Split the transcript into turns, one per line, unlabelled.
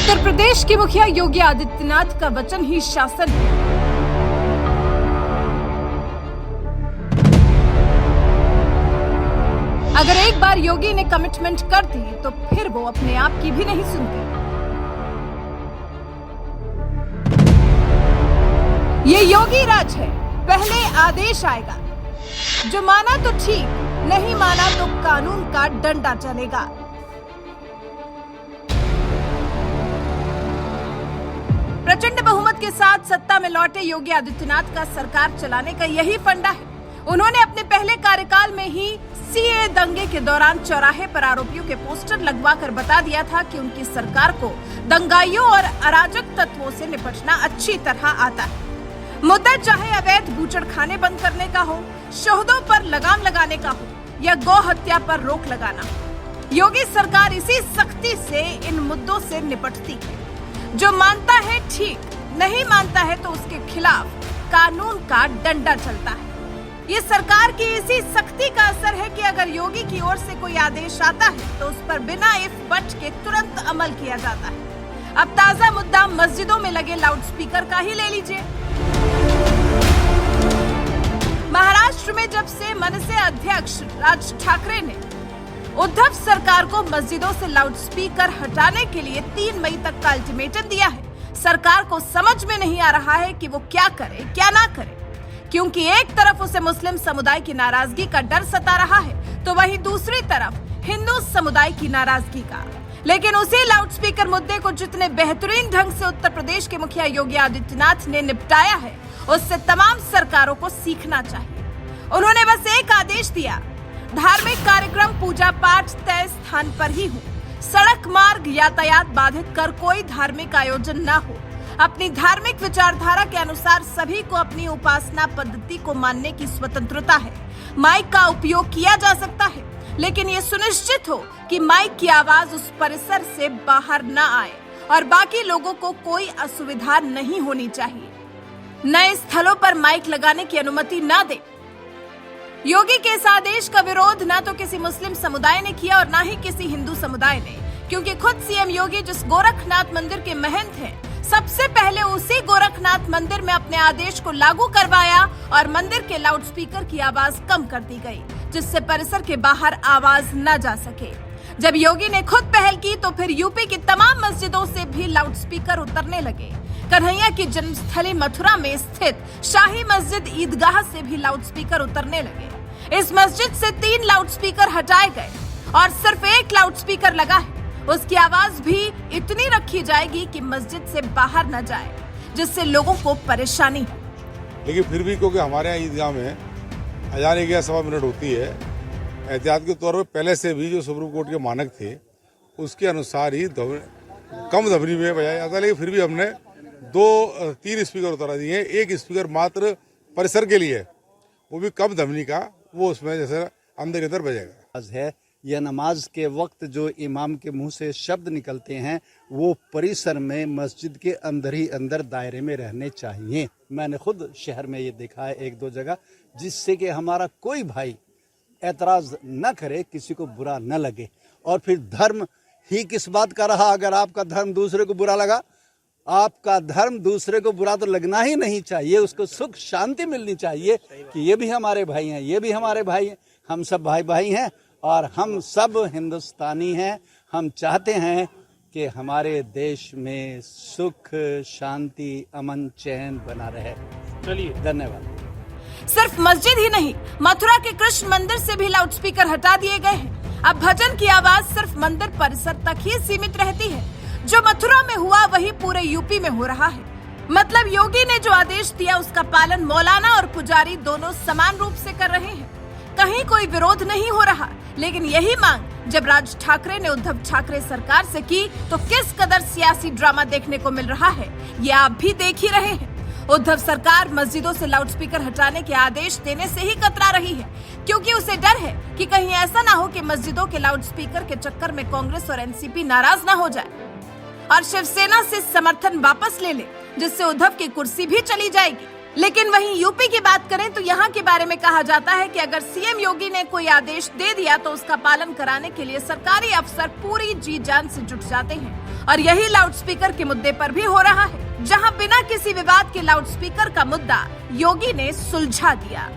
उत्तर प्रदेश के मुखिया योगी आदित्यनाथ का वचन ही शासन है। अगर एक बार योगी ने कमिटमेंट कर दी तो फिर वो अपने आप की भी नहीं सुनते। ये योगी राज है, पहले आदेश आएगा, जो माना तो ठीक, नहीं माना तो कानून का डंडा चलेगा। प्रचंड बहुमत के साथ सत्ता में लौटे योगी आदित्यनाथ का सरकार चलाने का यही फंडा है। उन्होंने अपने पहले कार्यकाल में ही सीए दंगे के दौरान चौराहे पर आरोपियों के पोस्टर लगवाकर बता दिया था कि उनकी सरकार को दंगाइयों और अराजक तत्वों से निपटना अच्छी तरह आता है। मुद्दा चाहे अवैध बूचड़खाने बंद करने का हो, शोहदों पर लगाम लगाने का हो या गौ हत्या पर रोक लगाना, योगी सरकार इसी सख्ती से इन मुद्दों से निपटती है। जो मानता है ठीक, नहीं मानता है तो उसके खिलाफ कानून का डंडा चलता है। ये सरकार की इसी सख्ती का असर है कि अगर योगी की ओर से कोई आदेश आता है तो उस पर बिना इफ बट के तुरंत अमल किया जाता है। अब ताजा मुद्दा मस्जिदों में लगे लाउडस्पीकर का ही ले लीजिए। महाराष्ट्र में जब से मनसे अध्यक्ष राज ठाकरे ने उद्धव सरकार को मस्जिदों से लाउडस्पीकर हटाने के लिए 3 मई तक का अल्टीमेटम दिया है, सरकार को समझ में नहीं आ रहा है कि वो क्या करे क्या ना करे, क्योंकि एक तरफ उसे मुस्लिम समुदाय की नाराजगी का डर सता रहा है तो वहीं दूसरी तरफ हिंदू समुदाय की नाराजगी का। लेकिन उसी लाउडस्पीकर मुद्दे को जितने बेहतरीन ढंग से उत्तर प्रदेश के मुखिया योगी आदित्यनाथ ने निपटाया है, उससे तमाम सरकारों को सीखना चाहिए। उन्होंने बस एक आदेश दिया, धार्मिक कार्यक्रम पूजा पाठ तय स्थान पर ही हो, सड़क मार्ग यातायात बाधित कर कोई धार्मिक आयोजन न हो। अपनी धार्मिक विचारधारा के अनुसार सभी को अपनी उपासना पद्धति को मानने की स्वतंत्रता है। माइक का उपयोग किया जा सकता है, लेकिन ये सुनिश्चित हो कि माइक की आवाज उस परिसर से बाहर न आए और बाकी लोगों को कोई असुविधा नहीं होनी चाहिए। नए स्थलों पर माइक लगाने की अनुमति न दे। योगी के इस आदेश का विरोध न तो किसी मुस्लिम समुदाय ने किया और न ही किसी हिंदू समुदाय ने, क्योंकि खुद सीएम योगी जिस गोरखनाथ मंदिर के महंत हैं, सबसे पहले उसी गोरखनाथ मंदिर में अपने आदेश को लागू करवाया और मंदिर के लाउडस्पीकर की आवाज कम कर दी गई, जिससे परिसर के बाहर आवाज न जा सके। जब योगी ने खुद पहल की तो फिर यूपी की तमाम मस्जिदों से भी लाउडस्पीकर उतरने लगे। कन्हैया की जन्मस्थली मथुरा में स्थित शाही मस्जिद ईदगाह से भी लाउडस्पीकर उतरने लगे। इस मस्जिद से 3 लाउडस्पीकर हटाए गए और सिर्फ एक लाउडस्पीकर लगा है। उसकी आवाज भी इतनी रखी जाएगी कि मस्जिद से बाहर न जाए, जिससे लोगों को परेशानी हो।
लेकिन फिर भी क्योंकि हमारे यहाँ ईदगाह में अजान 1:15 मिनट होती है, एहतियात के तौर पर पहले से भी जो सुप्रीम कोर्ट के मानक थे उसके अनुसार ही कम ध्वनि में बजाया जाता है। लेकिन फिर भी हमने 2-3 स्पीकर उतारा दिए। एक स्पीकर मात्र परिसर के लिए, वो भी कम ध्वनि का, वो उसमें जैसे अंदर इधर बजेगा।
है यह नमाज के वक्त जो इमाम के मुंह से शब्द निकलते हैं वो परिसर में मस्जिद के अंदर ही अंदर दायरे में रहने चाहिए। मैंने खुद शहर में ये देखा है 1-2 जगह, जिससे कि हमारा कोई भाई एतराज न करे, किसी को बुरा न लगे। और फिर धर्म ही किस बात का रहा, अगर आपका धर्म दूसरे को बुरा लगा, आपका धर्म दूसरे को बुरा तो लगना ही नहीं चाहिए, उसको सुख शांति मिलनी चाहिए कि ये भी हमारे भाई हैं, ये भी हमारे भाई हैं, हम सब भाई भाई हैं और हम सब हिंदुस्तानी हैं। हम चाहते हैं कि हमारे देश में सुख शांति अमन चैन बना रहे। चलिए, धन्यवाद।
सिर्फ मस्जिद ही नहीं, मथुरा के कृष्ण मंदिर से भी लाउडस्पीकर हटा दिए गए हैं। अब भजन की आवाज सिर्फ मंदिर परिसर तक ही सीमित रहती है। जो मथुरा में हुआ वही पूरे यूपी में हो रहा है। मतलब योगी ने जो आदेश दिया उसका पालन मौलाना और पुजारी दोनों समान रूप से कर रहे हैं। कहीं कोई विरोध नहीं हो रहा। लेकिन यही मांग जब राज ठाकरे ने उद्धव ठाकरे सरकार से की तो किस कदर सियासी ड्रामा देखने को मिल रहा है, ये आप भी देख ही रहे हैं। उद्धव सरकार मस्जिदों से लाउडस्पीकर हटाने के आदेश देने से ही कतरा रही है, क्योंकि उसे डर है कि कहीं ऐसा ना हो कि मस्जिदों के लाउडस्पीकर के चक्कर में कांग्रेस और एनसीपी नाराज ना हो जाए और शिवसेना से समर्थन वापस ले ले, जिससे उद्धव की कुर्सी भी चली जाएगी। लेकिन वहीं यूपी की बात करें तो यहाँ के बारे में कहा जाता है कि अगर सीएम योगी ने कोई आदेश दे दिया तो उसका पालन कराने के लिए सरकारी अफसर पूरी जी जान से जुट जाते हैं और यही लाउडस्पीकर के मुद्दे पर भी हो रहा है, जहां बिना किसी विवाद के लाउडस्पीकर का मुद्दा योगी ने सुलझा दिया।